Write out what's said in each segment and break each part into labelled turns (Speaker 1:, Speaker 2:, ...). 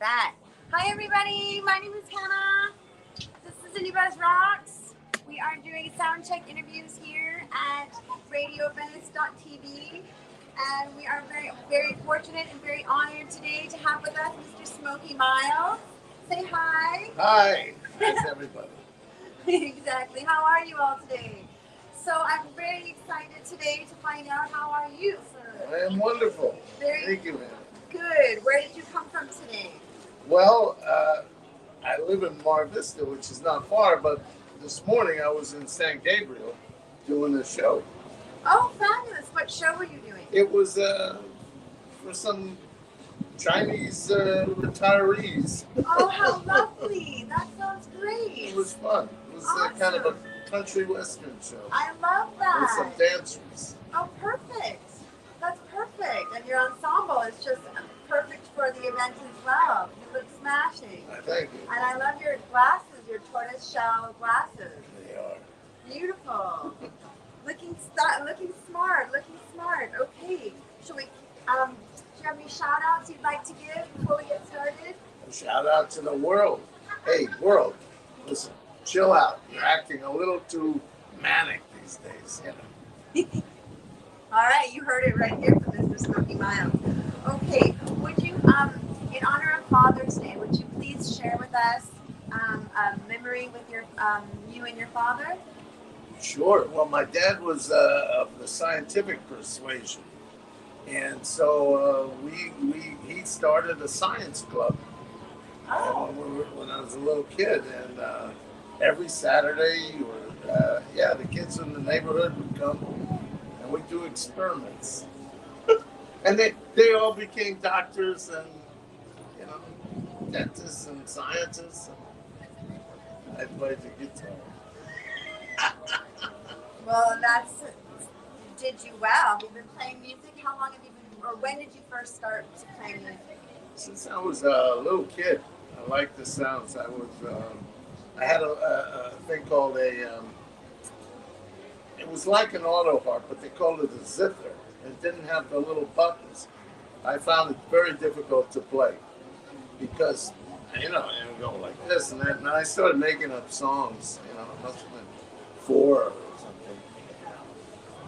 Speaker 1: that. Hi everybody, my name is Hannah. This is Indie Buzz Rocks. We are doing SoundCheck Interviews here at RadioVenice.tv. And we are very, very fortunate and very honored today to have with us Mr. Smokey Miles. Say hi.
Speaker 2: Hi. How's everybody?
Speaker 1: Exactly. How are you all today? So I'm very excited today to find out how are you, sir?
Speaker 2: I am wonderful.
Speaker 1: Thank
Speaker 2: you, man.
Speaker 1: Good. Where did you come from today?
Speaker 2: Well, I live in Mar Vista, which is not far, but this morning I was in San Gabriel doing a show.
Speaker 1: Oh, fabulous. What show were you doing?
Speaker 2: It was for some Chinese retirees.
Speaker 1: Oh, how lovely. That sounds great.
Speaker 2: It was fun. It was kind of a country western show.
Speaker 1: I love that.
Speaker 2: With some dancers.
Speaker 1: Oh, perfect. That's perfect. And your ensemble is just perfect for the event as well. You look smashing.
Speaker 2: Thank you.
Speaker 1: And I love your glasses, your tortoise shell glasses.
Speaker 2: They are.
Speaker 1: Beautiful. looking smart. Okay. Shall we, do you have any shout outs you'd like to give before we get started?
Speaker 2: A shout out to the world. Hey, world. Listen, chill out. You're acting a little too manic these days, you know.
Speaker 1: All right, you heard it right here from Mr. Smokey Miles. Okay, would you, in honor of Father's Day, would you please share with us a memory with your, you and your father?
Speaker 2: Sure. Well, my dad was of the scientific persuasion, and so he started a science club.
Speaker 1: Oh.
Speaker 2: When I was a little kid, and every Saturday, the kids in the neighborhood would come, and we'd do experiments. And they all became doctors and, dentists and scientists. And I played the guitar.
Speaker 1: Well, did you well. You've been playing music. How long have you been, or when did you first start to play music?
Speaker 2: Since I was a little kid, I liked the sounds. I had a thing called it was like an auto harp, but they called it a zither. It didn't have the little buttons. I found it very difficult to play because, it would go like this and that. And I started making up songs, it must have been 4 or something.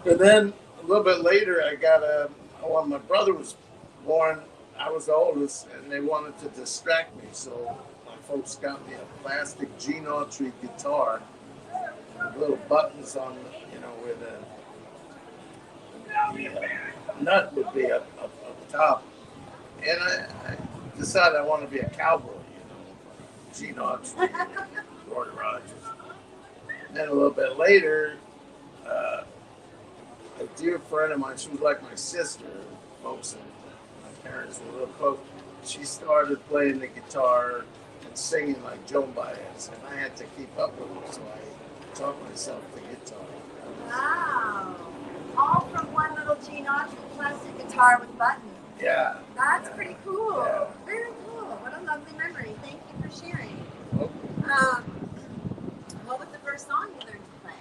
Speaker 2: And then a little bit later, when my brother was born, I was the oldest, and they wanted to distract me. So my folks got me a plastic Gene Autry guitar with little buttons on, where the nut would be up top. And I decided I wanted to be a cowboy, Gene Autry, Roy Rogers. And then a little bit later, a dear friend of mine, she was like my sister, folks, and my parents were real close. She started playing the guitar and singing like Joan Baez, and I had to keep up with her, so I taught myself the guitar.
Speaker 1: Wow. All from one little Gene Autry plastic guitar with buttons.
Speaker 2: Yeah.
Speaker 1: That's pretty cool.
Speaker 2: Yeah.
Speaker 1: Very cool. What a lovely memory. Thank you for sharing.
Speaker 2: Okay.
Speaker 1: What was the first song you learned to play?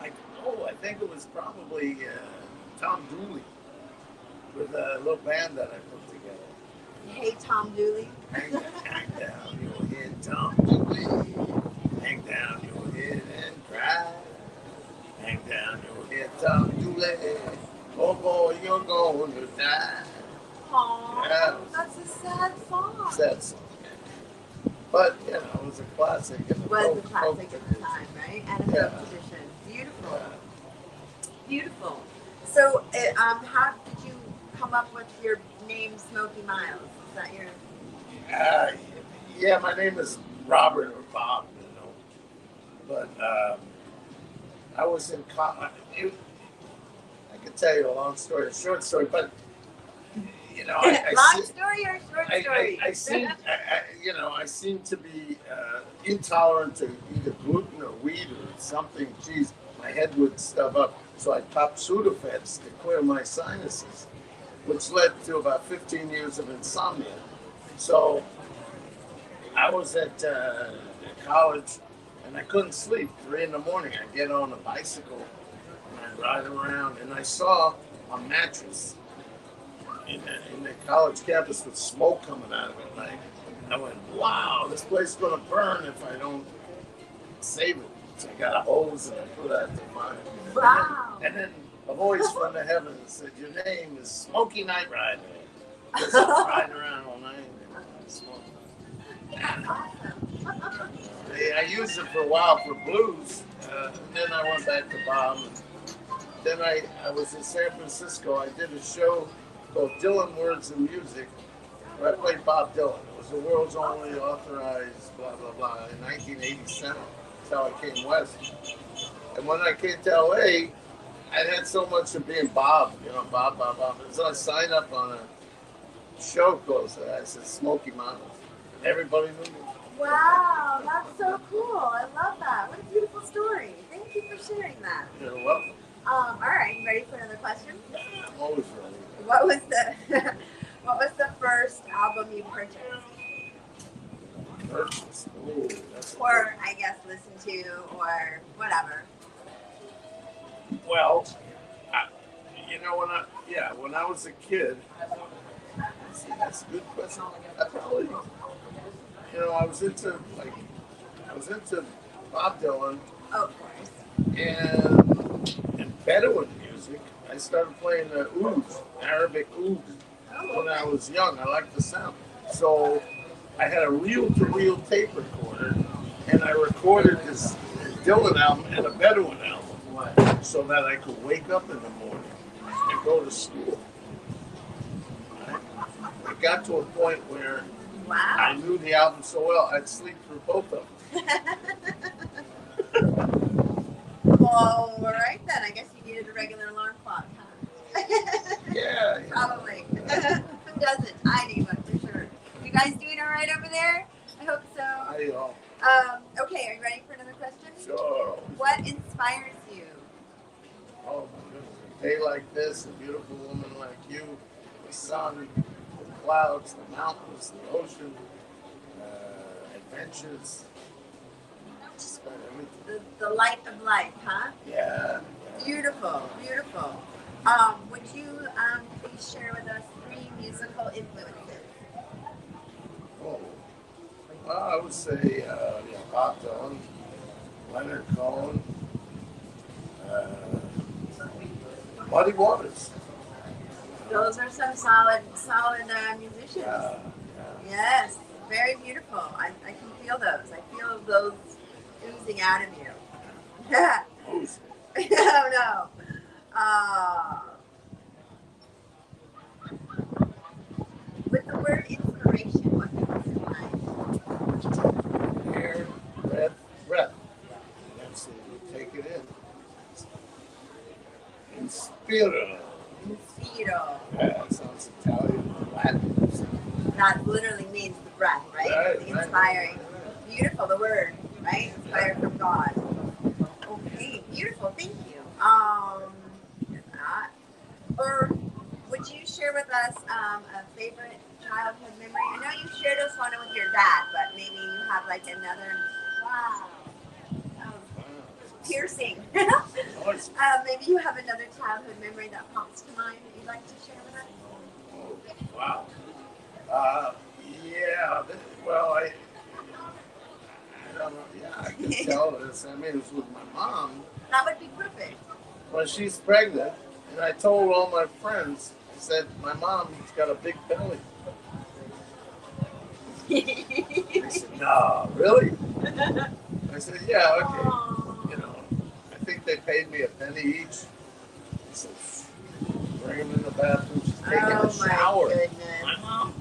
Speaker 2: I think it was probably Tom Dooley with a little band that I put together.
Speaker 1: Hey, Tom Dooley.
Speaker 2: Hang down your head, Tom Dooley. Hang down your head and cry. Hang down your head, Tom Dooley. Oh boy, you're going to die.
Speaker 1: Aww,
Speaker 2: yeah.
Speaker 1: That's a sad song.
Speaker 2: Sad song. But, it was a classic.
Speaker 1: It was a classic at the time, right? And a folk tradition. Beautiful.
Speaker 2: Yeah.
Speaker 1: Beautiful. So, how did you come up with your name, Smokey Miles? Is that your...
Speaker 2: Yeah, my name is Robert or Bob, But I was in college. I could tell you a long story, a short story, but
Speaker 1: long story or short story?
Speaker 2: I seem to be intolerant to either gluten or wheat or something. Geez, my head would stuff up. So I popped Sudafeds to clear my sinuses, which led to about 15 years of insomnia. So I was at college and I couldn't sleep. 3 in the morning, I'd get on a bicycle and I'd ride around, and I saw a mattress in the college campus with smoke coming out of it. And I went, wow, this place is going to burn if I don't save it. So I got a hose and I put out the fire.
Speaker 1: Wow.
Speaker 2: And then a voice from the heavens said, your name is Smokey Night Rider. Because I'm riding around all night and smoking. I used it for a while for blues. And then I went back to Bob. And then I was in San Francisco. I did a show called Dylan Words and Music, where I played Bob Dylan. It was the world's only authorized blah, blah, blah in 1987. That's how I came west. And when I came to LA, I had so much of being Bob, Bob. So I signed up on a show called, I said, Smokey Mikes. Everybody knew me.
Speaker 1: Wow, that's so cool. I love that. What a beautiful story. Thank you for sharing that.
Speaker 2: You're welcome.
Speaker 1: All right, you ready for another question?
Speaker 2: I'm always ready.
Speaker 1: What was the first album you purchased?
Speaker 2: Purchased? Ooh, that's
Speaker 1: or I guess listen to or whatever.
Speaker 2: Well, when I was a kid, see, that's a good question. I probably, I was into Bob Dylan.
Speaker 1: Oh, of course.
Speaker 2: And Bedouin music. I started playing the oud, Arabic oud, when I was young. I liked the sound. So I had a reel-to-reel tape recorder, and I recorded this Dylan album and a Bedouin album so that I could wake up in the morning and go to school. It got to a point where I knew the album so well, I'd sleep through both of them.
Speaker 1: Well, all right then. I guess you needed a regular alarm clock, huh?
Speaker 2: Yeah.
Speaker 1: Probably. Who doesn't? I need one for sure. You guys doing all right over there? I hope so. Okay, are you ready for another question?
Speaker 2: Sure.
Speaker 1: What inspires you?
Speaker 2: Oh my goodness. A day like this, a beautiful woman like you, the sun, the clouds, the mountains, the ocean, adventures. Just about everything.
Speaker 1: The light of life, huh?
Speaker 2: Yeah.
Speaker 1: Beautiful, beautiful. Would you please share with us 3 musical influences?
Speaker 2: Oh. Well, I would say Bob Dylan, Leonard Cohen, Muddy Waters.
Speaker 1: Those are some solid musicians.
Speaker 2: Yeah.
Speaker 1: Yes, very beautiful. I can feel those. I feel those oozing out of you. Yeah. Oh no. With the word inspiration, what comes to mind?
Speaker 2: Air, breath. That's it. You take it in. Inspiro.
Speaker 1: Inspiro.
Speaker 2: Yeah, that sounds Italian or Latin.
Speaker 1: That literally means the breath, right?
Speaker 2: Right,
Speaker 1: The inspiring.
Speaker 2: Right.
Speaker 1: Beautiful, the word, right? Inspired from God. Okay, beautiful. Thank you. Or would you share with us a favorite childhood memory? I know you shared this one with your dad, but maybe you have like another. Wow. Piercing. Maybe you have another childhood memory that pops to mind that you'd like to share with us?
Speaker 2: Oh, wow. Yeah. Well, I don't know. Yeah, I can tell this. I mean, it was with my mom.
Speaker 1: That would be perfect.
Speaker 2: When she's pregnant, and I told all my friends, I said, my mom's got a big belly. They said, no, really? I said, yeah, okay. I think they paid me a penny each. He said, bring him in the bathroom. She's taking a shower. My mom,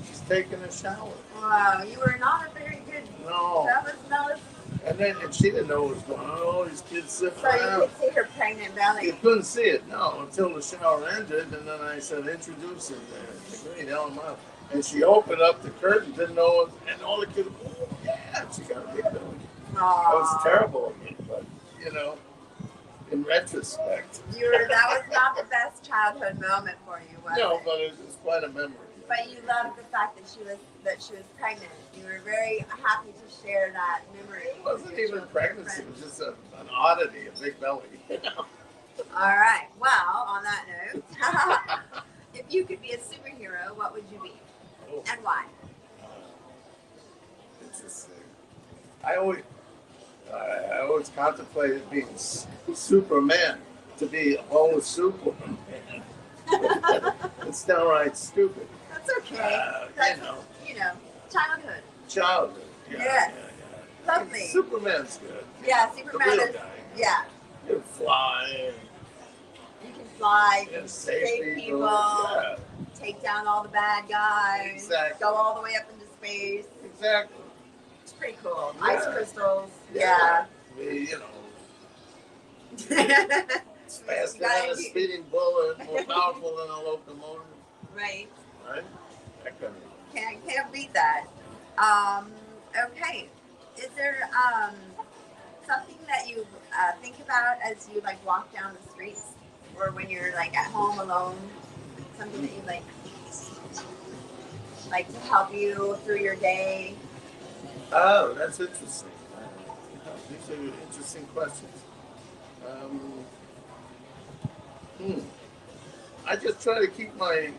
Speaker 2: she's taking a shower.
Speaker 1: Wow, you were not a very good.
Speaker 2: No.
Speaker 1: That was not.
Speaker 2: And she didn't know what was going on. Oh, these kids sitting
Speaker 1: So
Speaker 2: around.
Speaker 1: you could see her pregnant belly.
Speaker 2: You couldn't see it, no, until the shower ended, and then I said, introduce her to Green Helen Miles. And she opened up the curtain, didn't know it, and all the kids, oh, yeah, she got a big belly. That was terrible of me, but, in retrospect.
Speaker 1: That was not the best childhood moment for you, was
Speaker 2: No,
Speaker 1: it?
Speaker 2: but it was quite a memory.
Speaker 1: But you loved the fact that she was pregnant. You were very happy to share that memory.
Speaker 2: It wasn't even pregnancy, it was just an oddity, a big belly.
Speaker 1: All right. Well, on that note, if you could be a superhero, what would you be?
Speaker 2: Oh,
Speaker 1: And why?
Speaker 2: interesting. I always contemplated being Superman, to be always Superman. It's downright stupid.
Speaker 1: That's okay. That's, you know, childhood.
Speaker 2: Childhood. Yeah,
Speaker 1: Yes.
Speaker 2: yeah.
Speaker 1: Lovely.
Speaker 2: Superman's good.
Speaker 1: Yeah,
Speaker 2: The
Speaker 1: Superman
Speaker 2: real
Speaker 1: is.
Speaker 2: guy.
Speaker 1: Yeah.
Speaker 2: You can fly
Speaker 1: You can fly, you
Speaker 2: and
Speaker 1: can
Speaker 2: save
Speaker 1: save people,
Speaker 2: Yeah,
Speaker 1: take down all the bad guys,
Speaker 2: Exactly.
Speaker 1: go all the way up into space.
Speaker 2: exactly.
Speaker 1: It's pretty cool.
Speaker 2: Yeah.
Speaker 1: Ice crystals. Yeah.
Speaker 2: You know, it's
Speaker 1: You
Speaker 2: faster
Speaker 1: gotta
Speaker 2: than a
Speaker 1: be-
Speaker 2: speeding bullet, more powerful than a locomotive.
Speaker 1: Right.
Speaker 2: Right? That kind of.
Speaker 1: Can't beat that. Okay. Is there something that you think about as you like walk down the streets, or when you're like at home alone? Something that you like to help you through your day?
Speaker 2: Oh, that's interesting. These are interesting questions. I just try to keep my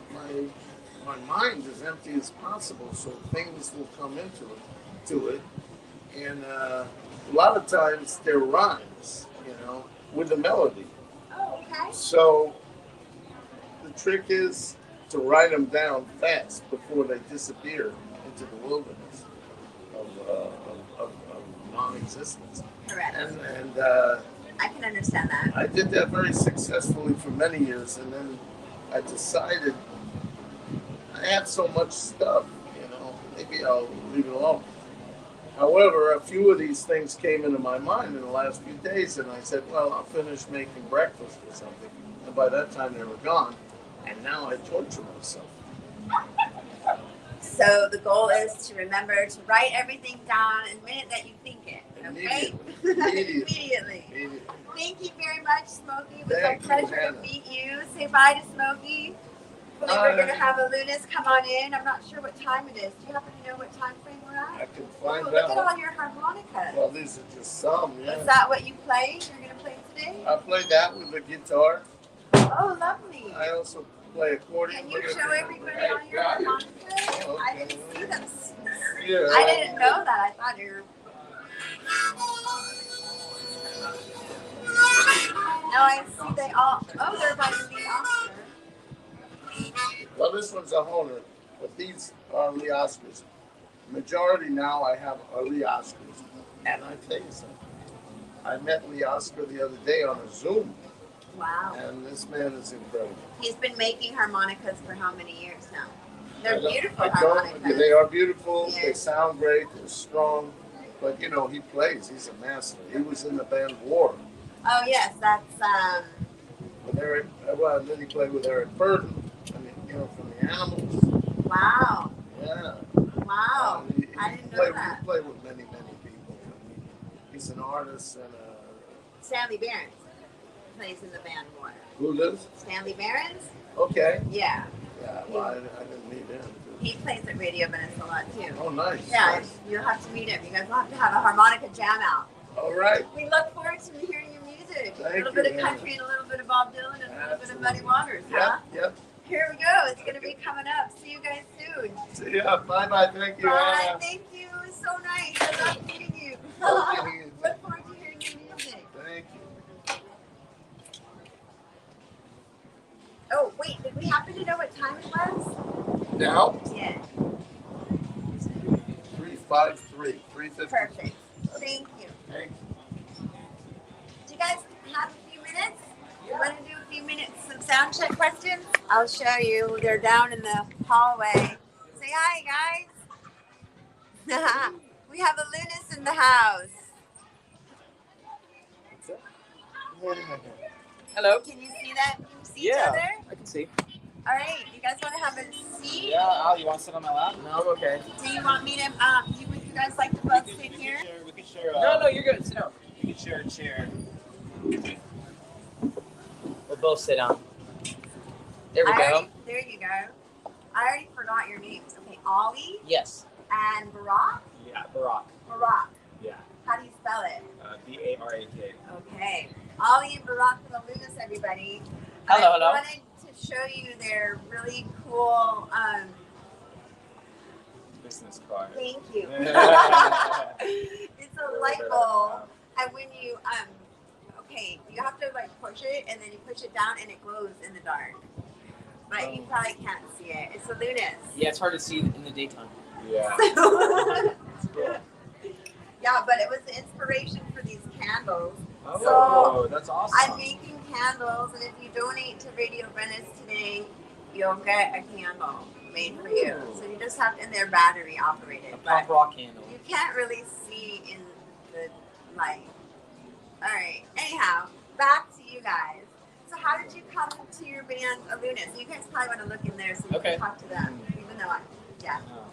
Speaker 2: mind as empty as possible, so things will come to it. And a lot of times they're rhymes, with a melody.
Speaker 1: Oh, okay.
Speaker 2: So the trick is to write them down fast before they disappear into the wilderness of non-existence.
Speaker 1: Correct.
Speaker 2: And
Speaker 1: I can understand that.
Speaker 2: I did that very successfully for many years, and then I decided I have so much stuff, maybe I'll leave it alone. However, a few of these things came into my mind in the last few days, and I said, well, I'll finish making breakfast or something. And by that time, they were gone, and now I torture myself.
Speaker 1: So the goal is to remember to write everything down the minute that you think it. Okay?
Speaker 2: Immediately.
Speaker 1: Thank you very much, Smokey. It was
Speaker 2: Thank
Speaker 1: a
Speaker 2: you,
Speaker 1: pleasure to
Speaker 2: Hannah.
Speaker 1: meet you. Say bye to Smokey. I believe we're going to have Illunis come on in. I'm not sure what time it is. Do you happen to know what time frame we're
Speaker 2: I
Speaker 1: at?
Speaker 2: can find
Speaker 1: Look at
Speaker 2: out.
Speaker 1: all your harmonicas.
Speaker 2: Well, these are just some, yeah.
Speaker 1: Is that what you play? You're going to play today?
Speaker 2: I play that with the guitar.
Speaker 1: Oh, lovely.
Speaker 2: I also play accordion.
Speaker 1: Can you show everybody all your harmonicas?
Speaker 2: Oh, okay.
Speaker 1: I didn't see them.
Speaker 2: Yeah.
Speaker 1: I didn't know that. I thought you were. No, I see they all. Oh, they're by the Oscar.
Speaker 2: Well, this one's a Honer, but these are Lee Oscars. Majority now I have are Lee Oscars. And I tell you something. I met Lee Oscar the other day on a Zoom,
Speaker 1: Wow.
Speaker 2: and this man is incredible.
Speaker 1: He's been making harmonicas for how many years now? They're beautiful
Speaker 2: I don't-
Speaker 1: harmonicas.
Speaker 2: They are beautiful.
Speaker 1: Yeah.
Speaker 2: They sound great. They're strong. But, he plays. He's a master. He was in the band War
Speaker 1: Oh yes, that's
Speaker 2: with Eric. Well, and then he played with Eric Burden. From the Animals.
Speaker 1: wow.
Speaker 2: Yeah.
Speaker 1: Wow.
Speaker 2: He
Speaker 1: I didn't know
Speaker 2: played,
Speaker 1: that.
Speaker 2: He played with many people. He's an artist and
Speaker 1: Stanley Behrens plays in the band War.
Speaker 2: who lives?
Speaker 1: Stanley Behrens?
Speaker 2: Okay.
Speaker 1: Yeah.
Speaker 2: Yeah, well, I didn't meet him.
Speaker 1: He plays at Radio Venezuela too.
Speaker 2: Oh, nice.
Speaker 1: Yeah,
Speaker 2: Nice.
Speaker 1: you'll have to meet him. You guys will have to have a harmonica jam out.
Speaker 2: All right.
Speaker 1: We look forward to hearing your music.
Speaker 2: Thank
Speaker 1: a little
Speaker 2: you,
Speaker 1: bit of
Speaker 2: Hannah.
Speaker 1: country and a little bit of Bob Dylan and a little bit of Muddy Waters,
Speaker 2: Yep,
Speaker 1: huh?
Speaker 2: yep.
Speaker 1: Here we go. It's going to be coming up. See you guys soon.
Speaker 2: See ya. Bye-bye. Thank you,
Speaker 1: Bye.
Speaker 2: Hannah.
Speaker 1: Thank you. It was so nice. I love meeting you.
Speaker 2: Okay.
Speaker 1: Look forward to hearing your music.
Speaker 2: Thank you.
Speaker 1: Oh, wait. Did we happen to know what time it was?
Speaker 2: Now,
Speaker 1: Yeah.
Speaker 2: 353, 350.
Speaker 1: Perfect. Thank you.
Speaker 2: Thank you.
Speaker 1: Do you guys have a few minutes? You want to do a few minutes, some sound check questions? I'll show you. They're down in the hallway. Say hi, guys. We have Illunis in the house.
Speaker 3: Hello.
Speaker 1: Can you see that? Can you see each
Speaker 3: Yeah,
Speaker 1: other?
Speaker 3: I can see.
Speaker 1: All right. You guys want to have a seat?
Speaker 3: Yeah, you want to sit on my lap? No, I'm okay.
Speaker 1: Do you want me to? Would you guys like to both sit here?
Speaker 3: We can share. No, you're good. Sit down. We can share a chair. We'll both sit down. There we go.
Speaker 1: There you go. I already forgot your names. Okay, Ollie
Speaker 3: Yes.
Speaker 1: and Barack.
Speaker 3: Yeah, Barack.
Speaker 1: Barack.
Speaker 3: Yeah.
Speaker 1: How do you spell it?
Speaker 3: B-A-R-A-K.
Speaker 1: Okay. Ollie and Barack from Illunis, everybody.
Speaker 3: Hello, hello.
Speaker 1: I wanted to show you their really cool.
Speaker 4: Business card.
Speaker 1: Thank you.
Speaker 4: Yeah.
Speaker 1: It's a light bulb, and when you okay, you have to like push it, and then you push it down, and it glows in the dark. But you probably can't see it. It's Illunis.
Speaker 3: Yeah, it's hard to see in the daytime.
Speaker 4: Yeah.
Speaker 1: So,
Speaker 4: Cool.
Speaker 1: yeah, but it was the inspiration for these candles.
Speaker 4: Oh, that's awesome.
Speaker 1: I'm making candles, and if you donate to Radio Venice today, you'll get a candle made for you. So you just have, and they're battery operated.
Speaker 3: A
Speaker 1: But
Speaker 3: pop rock candle.
Speaker 1: you can't really see in the light. All right. Anyhow, back to you guys. So how did you come to your band Illunis? You guys probably want to look in there so you
Speaker 3: Okay.
Speaker 1: can talk to them, even though yeah.
Speaker 4: Oh.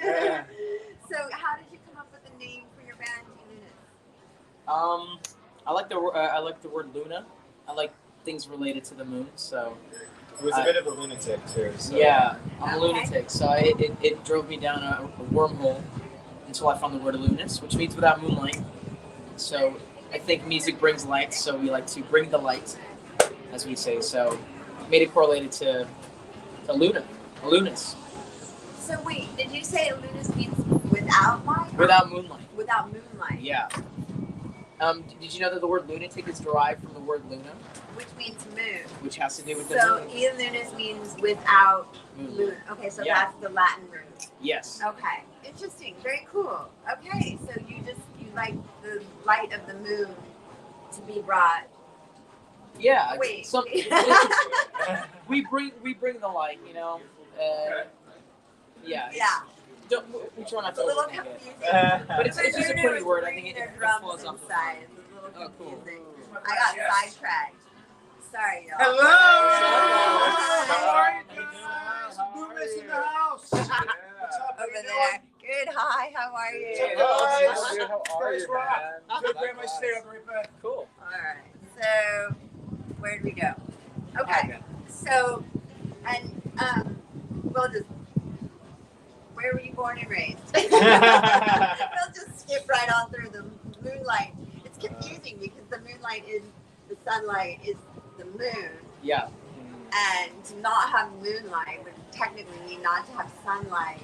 Speaker 4: Yeah.
Speaker 1: So how did you come up with the name for your band Illunis?
Speaker 3: I like the word Luna. I like things related to the moon. So
Speaker 4: It was a bit of a lunatic too. So.
Speaker 3: yeah, I'm a
Speaker 1: Okay.
Speaker 3: lunatic. So it drove me down a wormhole until I found the word Illunis, which means without moonlight. So I think music brings light, so we like to bring the light, as we say. So made it correlated to Luna, Illunis,
Speaker 1: So wait, did you say Illunis means without light?
Speaker 3: without moonlight.
Speaker 1: Without moonlight.
Speaker 3: Yeah. Did you know that the word lunatic is derived from the word luna,
Speaker 1: Which means moon.
Speaker 3: which has to do with the
Speaker 1: So
Speaker 3: moon?
Speaker 1: Illunis means without
Speaker 3: Moonlight.
Speaker 1: moon. Okay, so
Speaker 3: Yeah.
Speaker 1: that's the Latin root.
Speaker 3: Yes.
Speaker 1: Okay, interesting. Very cool. Okay, so you like the light of the moon to be brought.
Speaker 3: Yeah.
Speaker 1: Wait.
Speaker 3: Some, we bring the light, you know. Yeah.
Speaker 1: Yeah.
Speaker 3: We try not
Speaker 1: It's
Speaker 3: to
Speaker 1: a little
Speaker 3: overthink it.
Speaker 1: confusing.
Speaker 3: But it's just a
Speaker 1: Illunis
Speaker 3: pretty
Speaker 1: was
Speaker 3: word. I
Speaker 1: bringing
Speaker 3: think
Speaker 1: their
Speaker 3: it
Speaker 1: drums
Speaker 3: flows off the
Speaker 1: inside. It's a little
Speaker 3: Oh, cool.
Speaker 1: confusing. I got sidetracked. Sorry, y'all.
Speaker 2: Hello.
Speaker 1: How
Speaker 2: are you
Speaker 4: guys?
Speaker 2: BooBoo in the house. What's up?
Speaker 1: Over there. Good. Hi. How are you?
Speaker 2: Hey,
Speaker 4: How
Speaker 2: guys.
Speaker 4: are you,
Speaker 2: Rock.
Speaker 4: man?
Speaker 2: Good, grab my stay. I'll be right back.
Speaker 3: Cool.
Speaker 1: All right. So, where did we go? Okay. So, and we'll just. Where were you born and raised? We'll just skip right on through the moonlight. It's confusing because the moonlight is the sunlight is the moon,
Speaker 3: Yeah.
Speaker 1: and to not have moonlight would technically mean not to have sunlight.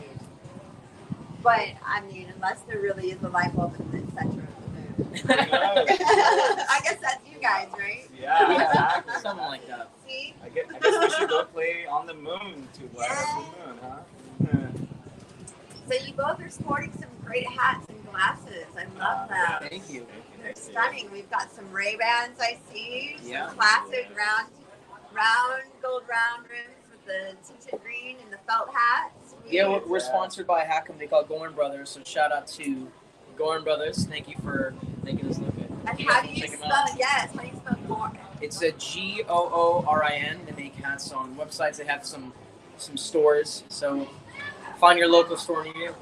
Speaker 1: But I mean, unless there really is a light bulb in the center of the moon. I guess that's you guys, right?
Speaker 4: Yeah, exactly.
Speaker 3: Something like that.
Speaker 1: See?
Speaker 4: I guess we should go play on the moon to light up the moon, huh?
Speaker 1: So you both are sporting some great hats and glasses. I love them.
Speaker 3: Thank you.
Speaker 1: They're stunning. We've got some Ray-Bans I see. Some
Speaker 3: Yeah.
Speaker 1: classic gold round rims with the tinted green and the felt hats.
Speaker 3: Yeah, we're sponsored by Hackham. They call it Gorn Brothers. So shout out to Gorn Brothers. Thank you for making us look good.
Speaker 1: And how do you
Speaker 3: Check 'em
Speaker 1: spell?
Speaker 3: out.
Speaker 1: Yes, how do you spell Gorn?
Speaker 3: It's a Goorin. They make hats on websites. They have some stores. So find your local store near you.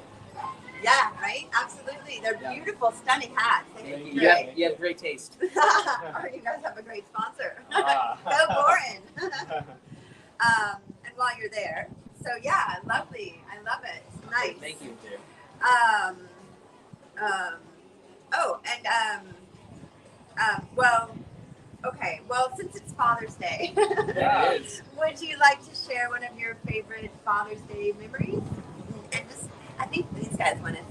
Speaker 1: Yeah, right. Absolutely. They're
Speaker 3: Yeah.
Speaker 1: beautiful, stunning hats. They
Speaker 3: Thank
Speaker 1: look
Speaker 3: you.
Speaker 1: great.
Speaker 3: You have great taste.
Speaker 1: Oh, you guys have a great sponsor.
Speaker 4: Ah.
Speaker 1: Go Gorin. And while you're there, so yeah, lovely. I love it. It's nice.
Speaker 3: Thank you.
Speaker 1: Well, okay. Well, since it's Father's Day,
Speaker 3: Yeah, it is.
Speaker 1: would you like to share one of your favorite Father's Day memories? And just, I think these guys want to.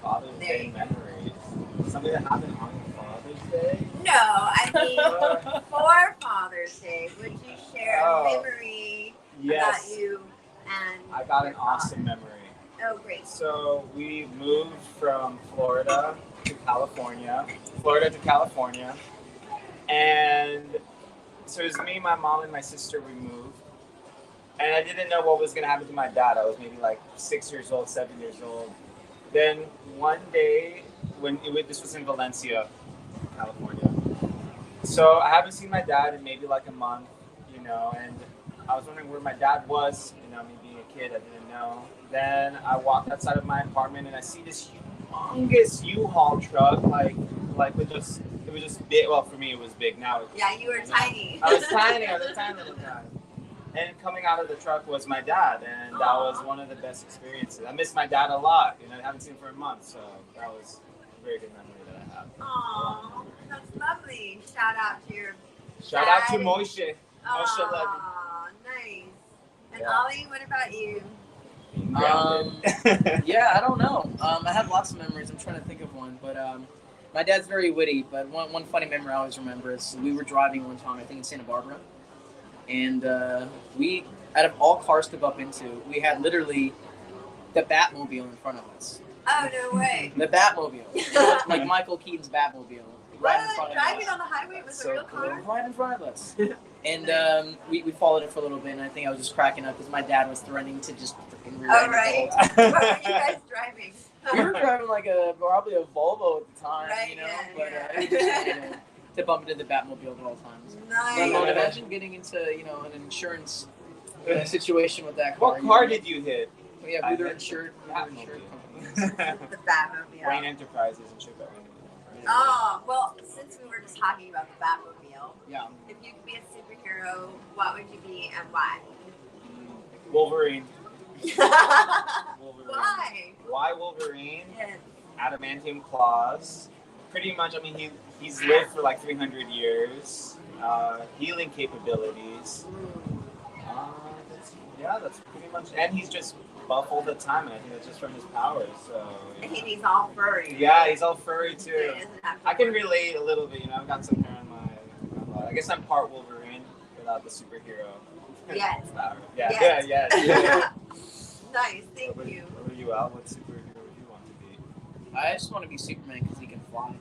Speaker 4: Father's
Speaker 1: There
Speaker 4: Day
Speaker 1: you go.
Speaker 4: memories. Something that happened on Father's Day?
Speaker 1: No, I mean for Father's Day, would you share a
Speaker 4: Oh,
Speaker 1: memory
Speaker 4: Yes.
Speaker 1: about you and?
Speaker 4: I got an
Speaker 1: your father?
Speaker 4: awesome memory.
Speaker 1: Oh, great.
Speaker 4: So we moved from Florida to California. And so it was me, my mom, and my sister. We moved. And I didn't know what was going to happen to my dad. I was maybe like 6 years old, 7 years old. Then one day, this was in Valencia, California. So I haven't seen my dad in maybe like a month, and I was wondering where my dad was, me being a kid, I didn't know. Then I walked outside of my apartment and I see this humongous U-Haul truck, like with just, it was just big. Well, for me it was big. Now
Speaker 1: Yeah, you were tiny.
Speaker 4: I was tiny. I was a tiny little guy. And coming out of the truck was my dad, and that was one of the best experiences. I miss my dad a lot. I haven't seen him for a month, so that was a very good memory that I have.
Speaker 1: Aw, that's lovely. Shout out to your
Speaker 4: Shout out to
Speaker 1: dad.
Speaker 4: Moishe.
Speaker 1: Oh, nice. And
Speaker 4: Yeah.
Speaker 1: Ollie, what about you?
Speaker 3: Yeah, I don't know. I have lots of memories. I'm trying to think of one, but my dad's very witty. But one funny memory I always remember is we were driving one time, I think in Santa Barbara, and we, out of all cars to bump into, we had literally the Batmobile in front of us.
Speaker 1: Oh, no way.
Speaker 3: The Batmobile, like Michael Keaton's Batmobile, right in front of
Speaker 1: Driving
Speaker 3: us.
Speaker 1: on the highway was
Speaker 4: So
Speaker 1: a real car?
Speaker 3: Right in front of us. And we followed it for a little bit, and I think I was just cracking up because my dad was threatening to just freaking rear
Speaker 1: Oh,
Speaker 3: end
Speaker 1: right.
Speaker 3: it the whole time.
Speaker 1: What were you guys driving?
Speaker 3: We were driving like probably a Volvo at the time,
Speaker 1: Right,
Speaker 3: you know,
Speaker 1: yeah,
Speaker 3: but
Speaker 1: yeah.
Speaker 3: we just wanted to bump into the Batmobile at all times.
Speaker 1: Nice.
Speaker 3: Let alone imagine getting into, you know, an insurance situation with that car.
Speaker 4: What car did you hit?
Speaker 3: We have either insured companies.
Speaker 1: The Batmobile.
Speaker 4: Wayne Enterprises and shit.
Speaker 1: Oh, well, since we were just talking about the Batmobile,
Speaker 3: Yeah.
Speaker 1: if you could be a superhero, what would you be and why?
Speaker 4: Wolverine.
Speaker 1: Why?
Speaker 4: Why Wolverine?
Speaker 1: Yes.
Speaker 4: Adamantium claws. Pretty much, I mean, he's lived for like 300 years. Healing capabilities. That's pretty much. And he's just buff all the time, and I think that's just from his powers. So.
Speaker 1: And he's all furry.
Speaker 4: Yeah, he's all furry
Speaker 1: He
Speaker 4: too.
Speaker 1: doesn't have to
Speaker 4: I can
Speaker 1: work.
Speaker 4: relate a little bit. You know, I've got some hair on my body. I guess I'm part Wolverine without the superhero.
Speaker 1: Yes.
Speaker 4: power.
Speaker 1: Yes.
Speaker 4: Yeah.
Speaker 1: Nice, thank
Speaker 4: What
Speaker 1: you.
Speaker 4: about you, Al? What superhero would you want to be?
Speaker 3: I just want to be Superman because he can fly.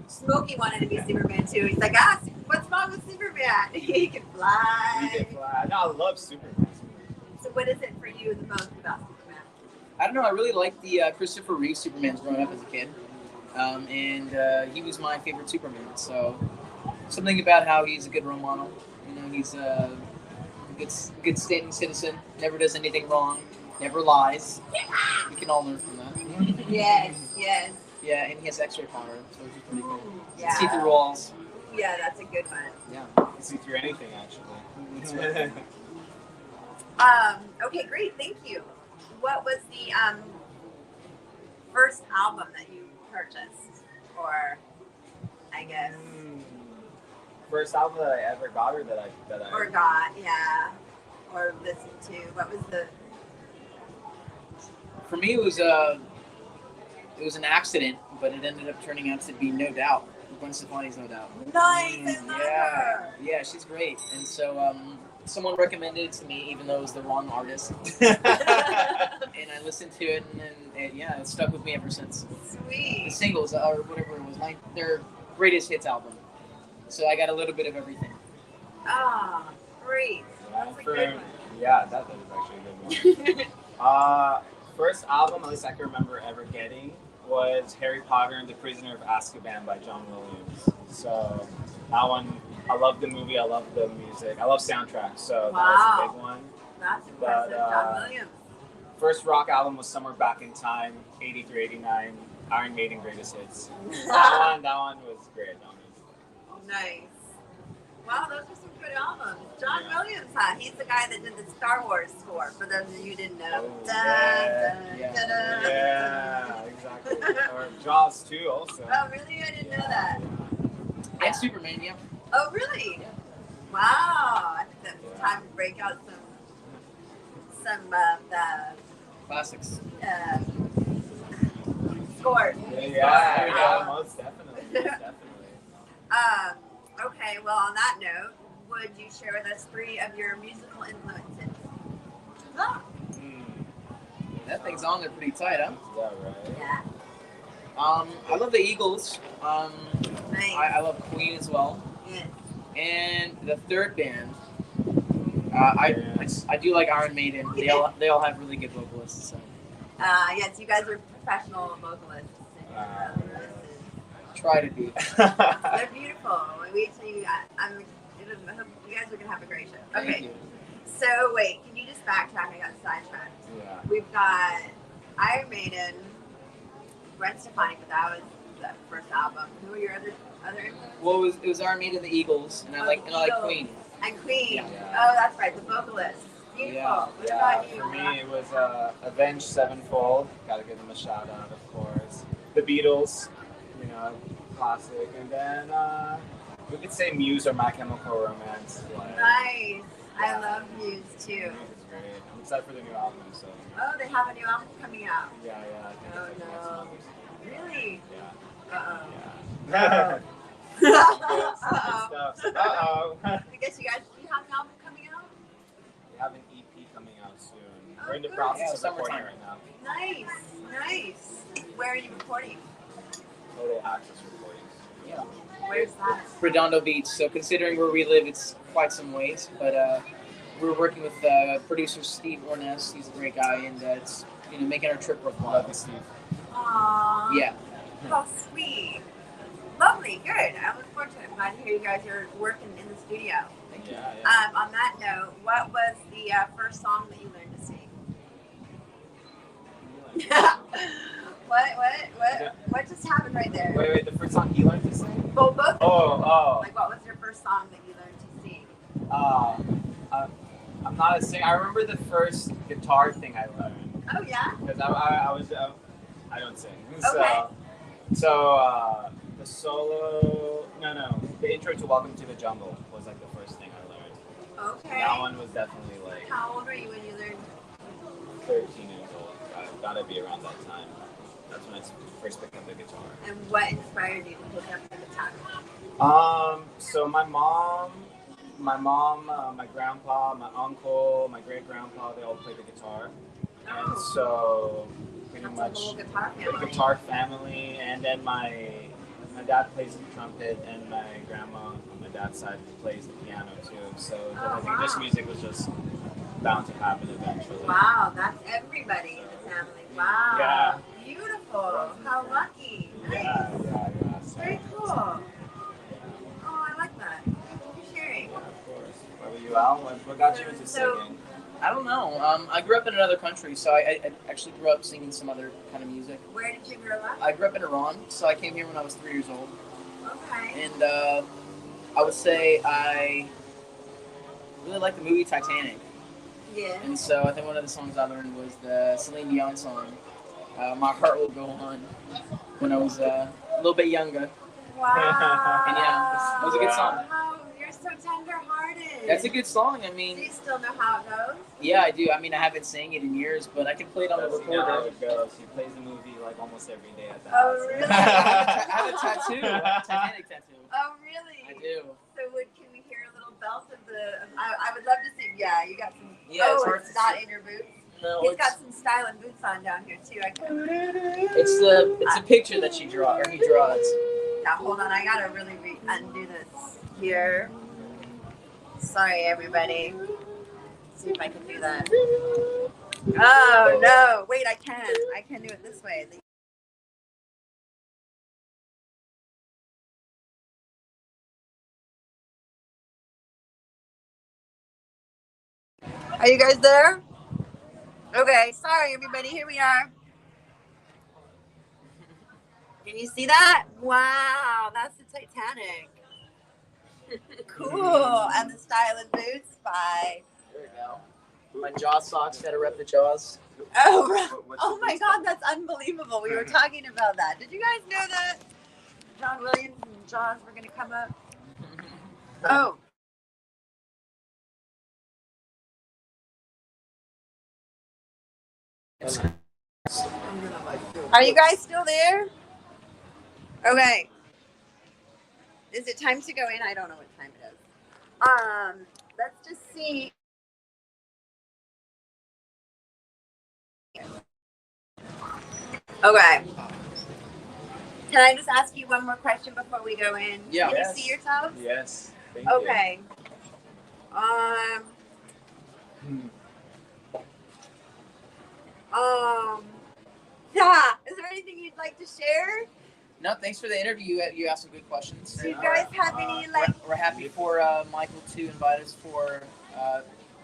Speaker 1: Smokey wanted to be Superman too. He's like, what's wrong with Superman? He can
Speaker 4: You
Speaker 1: fly.
Speaker 4: can fly. No, I love Superman.
Speaker 1: So what is it for you the most about Superman?
Speaker 3: I don't know. I really liked the Christopher Reeve Supermans growing up as a kid, and he was my favorite Superman. So something about how he's a good role model. You know, he's a good standing citizen. Never does anything wrong. Never lies. We can all learn from that.
Speaker 1: Yes.
Speaker 3: Yeah, and he has X-ray power, so which is pretty cool.
Speaker 1: Yeah.
Speaker 3: See through walls.
Speaker 1: Yeah, that's a good one.
Speaker 3: Yeah.
Speaker 4: You can see through anything, actually.
Speaker 1: Okay, great, thank you. What was the first album that you purchased? Or I guess
Speaker 4: First album that I ever got, or that I
Speaker 1: or got, yeah. Or listened to. What was the
Speaker 3: For me, it was an accident, but it ended up turning out to be No Doubt. Gwen Stefani's No Doubt.
Speaker 1: nice? I love her.
Speaker 3: Yeah, she's great. And so someone recommended it to me, even though it was the wrong artist.
Speaker 4: ever.
Speaker 3: And I listened to it, and yeah, it stuck with me ever since. The
Speaker 1: Sweet.
Speaker 3: singles, or whatever it was, their greatest hits album. So I got a little bit of everything.
Speaker 1: Ah, great. That's a good one.
Speaker 4: Yeah, that was actually a good one. First album, at least I can remember ever getting, was Harry Potter and the Prisoner of Azkaban by John Williams. So that one, I love the movie, I love the music, I love soundtracks, so that was a big one.
Speaker 1: That's impressive, John Williams.
Speaker 4: First rock album was Somewhere Back in Time, 83, 89, Iron Maiden Greatest Hits. That one was great.
Speaker 1: Nice. Wow, those are some good albums. John Williams, huh? He's the guy that did the Star Wars score, for those of you who didn't know.
Speaker 4: Oh,
Speaker 1: Da-da-da-da-da.
Speaker 4: Exactly. Or Jaws 2 also.
Speaker 1: Oh, really? I didn't know that.
Speaker 3: And Superman, yeah.
Speaker 1: Oh, really? Wow. I think that's time to break out some of the
Speaker 3: Classics.
Speaker 1: scores.
Speaker 4: Yeah, most definitely.
Speaker 1: Okay, well, on that note, would you share with us 3 of your musical influences? Oh,
Speaker 3: That thing's on there pretty tight, huh?
Speaker 4: Yeah, right.
Speaker 1: yeah.
Speaker 3: I love the Eagles.
Speaker 1: Nice.
Speaker 3: I love Queen as well.
Speaker 1: Yes.
Speaker 3: And the third band, I do like Iron Maiden. They all have really good vocalists. So.
Speaker 1: Yes, you guys are professional vocalists.
Speaker 3: Try to be.
Speaker 1: They're beautiful. Wait till you. I hope you guys are gonna have a great show.
Speaker 3: Thank
Speaker 1: Okay.
Speaker 3: you.
Speaker 1: So wait, can you just backtrack? I got sidetracked.
Speaker 4: Yeah.
Speaker 1: We've got Iron Maiden, Gwen Stefani, but that was the first album. Who were your other influences?
Speaker 3: Well, it was Iron Maiden, the Eagles, and I like Queen.
Speaker 1: And Queen.
Speaker 3: Yeah.
Speaker 1: Oh, that's right, the vocalist. Beautiful.
Speaker 3: Yeah.
Speaker 1: What about you?
Speaker 4: For me, it was Avenged Sevenfold. Gotta give them a shout out, of course. The Beatles, classic. And then We could say Muse or My Chemical Romance. Like,
Speaker 1: Nice. I love Muse too.
Speaker 4: Muse is great. I'm excited for the new album, so.
Speaker 1: Oh, they have a new album coming out.
Speaker 4: Yeah. I think
Speaker 1: Oh,
Speaker 4: it's like
Speaker 1: no.
Speaker 4: next month or something.
Speaker 1: Really?
Speaker 4: Yeah.
Speaker 1: Uh-oh.
Speaker 4: Yeah. Good stuff. Uh-oh.
Speaker 1: I guess you guys, do you have an album coming out?
Speaker 4: We have an EP coming out soon.
Speaker 1: Oh,
Speaker 4: We're in the
Speaker 1: good.
Speaker 4: process
Speaker 3: Yeah,
Speaker 4: of recording
Speaker 3: summertime.
Speaker 4: right now.
Speaker 1: Nice. Where are you recording?
Speaker 4: Total Access recordings.
Speaker 3: Yeah.
Speaker 1: Where's that?
Speaker 3: Redondo Beach. So considering where we live, it's quite some ways. But we're working with producer Steve Orness. He's a great guy, and it's making our trip
Speaker 4: Love
Speaker 3: worthwhile.
Speaker 4: you, Steve.
Speaker 1: Aww.
Speaker 3: Yeah.
Speaker 1: How sweet. Lovely. Good. I look forward to it. I'm glad to hear you guys are working in the studio.
Speaker 3: Thank you.
Speaker 4: Yeah.
Speaker 1: On that note, what was the first song that you learned to sing? What just happened right there?
Speaker 4: Wait, the first song he learned to sing?
Speaker 1: Well, both.
Speaker 4: Oh.
Speaker 1: Like, what was your first song that you learned to sing?
Speaker 4: I'm not a singer. I remember the first guitar thing I learned.
Speaker 1: Oh yeah.
Speaker 4: Because I don't sing.
Speaker 1: Okay.
Speaker 4: So the solo, the intro to Welcome to the Jungle was like the first thing I learned.
Speaker 1: Okay.
Speaker 4: That one was definitely like
Speaker 1: How old were you when you learned?
Speaker 4: 13 years old. Gotta be around that time. That's when I first picked up the guitar.
Speaker 1: And what inspired you to pick up the guitar?
Speaker 4: So my mom, my grandpa, my uncle, my great grandpa, they all played the guitar. And so pretty
Speaker 1: That's
Speaker 4: much
Speaker 1: a whole guitar
Speaker 4: the
Speaker 1: family.
Speaker 4: guitar family, and then my dad plays the trumpet, and my grandma on my dad's side plays the piano too. So I think this music was just bound to happen eventually.
Speaker 1: Wow, that's everybody in the family. Wow.
Speaker 4: Yeah.
Speaker 1: Beautiful. How lucky.
Speaker 4: Yeah. So,
Speaker 1: Very cool. Oh, I like that. Thank you for sharing.
Speaker 4: yeah, of course. What about you, Al? What got you into
Speaker 1: So-
Speaker 4: singing?
Speaker 3: I don't know. I grew up in another country, so I actually grew up singing some other kind of music.
Speaker 1: Where did you grow up?
Speaker 3: I grew up in Iran, so I came here when I was 3 years old.
Speaker 1: Okay.
Speaker 3: And I would say I really like the movie Titanic.
Speaker 1: Yeah.
Speaker 3: And so I think one of the songs I learned was the Celine Dion song, My Heart Will Go On, when I was a little bit younger.
Speaker 1: Wow.
Speaker 3: And yeah, it was a good song.
Speaker 1: Wow, you're so tender-hearted.
Speaker 3: That's a good song. I
Speaker 1: Do
Speaker 3: mean,
Speaker 1: you still know how it goes?
Speaker 3: yeah, I do. I mean, I haven't sang it in years, but I can play it on the
Speaker 4: Does he know how
Speaker 3: recorder.
Speaker 4: it goes? He plays the movie like almost every day at the
Speaker 1: Oh,
Speaker 4: house.
Speaker 1: really?
Speaker 3: I have a tattoo, a Titanic tattoo.
Speaker 1: Oh, really?
Speaker 3: I do.
Speaker 1: So can we hear a little belt of the? I would love to see. Yeah, you got some.
Speaker 3: Yeah, it's
Speaker 1: oh,
Speaker 3: hard
Speaker 1: it's
Speaker 3: to
Speaker 1: not
Speaker 3: see.
Speaker 1: in your boots.
Speaker 3: No,
Speaker 1: He's got some styling boots on down here too.
Speaker 3: it's a picture that she draw or he draws.
Speaker 1: Now hold on, I gotta really undo this here. Sorry, everybody. See if I can do that. Oh no! Wait, I can do it this way. Are you guys there? Okay, sorry everybody, here we are. Can you see that? Wow, that's the Titanic. Cool. And the Styling Boots by...
Speaker 3: There we go. My Jaws socks, gotta rep the Jaws.
Speaker 1: Oh, oh my God, that's unbelievable. We were talking about that. Did you guys know that John Williams and Jaws were going to come up? Oh. Are you guys still there? Okay. Is it time to go in? I don't know what time it is. Let's just see. Okay. Can I just ask you one more question before we go in?
Speaker 3: Yeah.
Speaker 1: Can
Speaker 4: Yes.
Speaker 1: you see yourselves?
Speaker 4: Yes. Thank you.
Speaker 1: Okay. Yeah. Is there anything you'd like to share?
Speaker 3: No, thanks for the interview. You asked some good questions.
Speaker 1: Do you guys have any
Speaker 3: We're happy for Michael to invite us for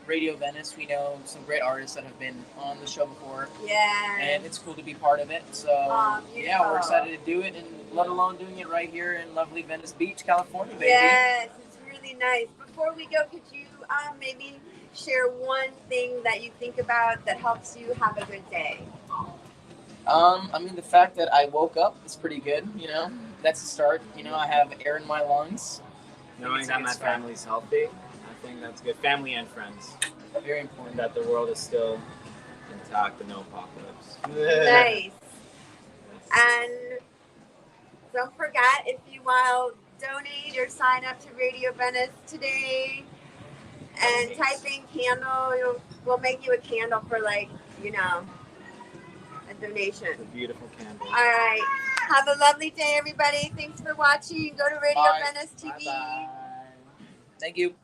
Speaker 3: Radio Venice. We know some great artists that have been on the show before,
Speaker 1: Yeah.
Speaker 3: and it's cool to be part of it. So yeah, we're excited to do it, and let alone doing it right here in lovely Venice Beach, California, baby.
Speaker 1: Yes, it's really nice. Before we go, could you maybe share one thing that you think about that helps you have a good day?
Speaker 3: I mean, the fact that I woke up is pretty good. You know, that's a start. You know, I have air in my lungs,
Speaker 4: Knowing that my family's healthy, I think that's good. Family and friends.
Speaker 3: Very important.
Speaker 4: And that the world is still intact and no apocalypse.
Speaker 1: Nice. And don't forget, if you will donate or sign up to Radio Venice today and type in candle, we'll make you a candle for a donation.
Speaker 4: It's a beautiful candle.
Speaker 1: All right. Have a lovely day, everybody. Thanks for watching. Go to Radio Venice TV.
Speaker 4: Bye-bye.
Speaker 3: Thank you.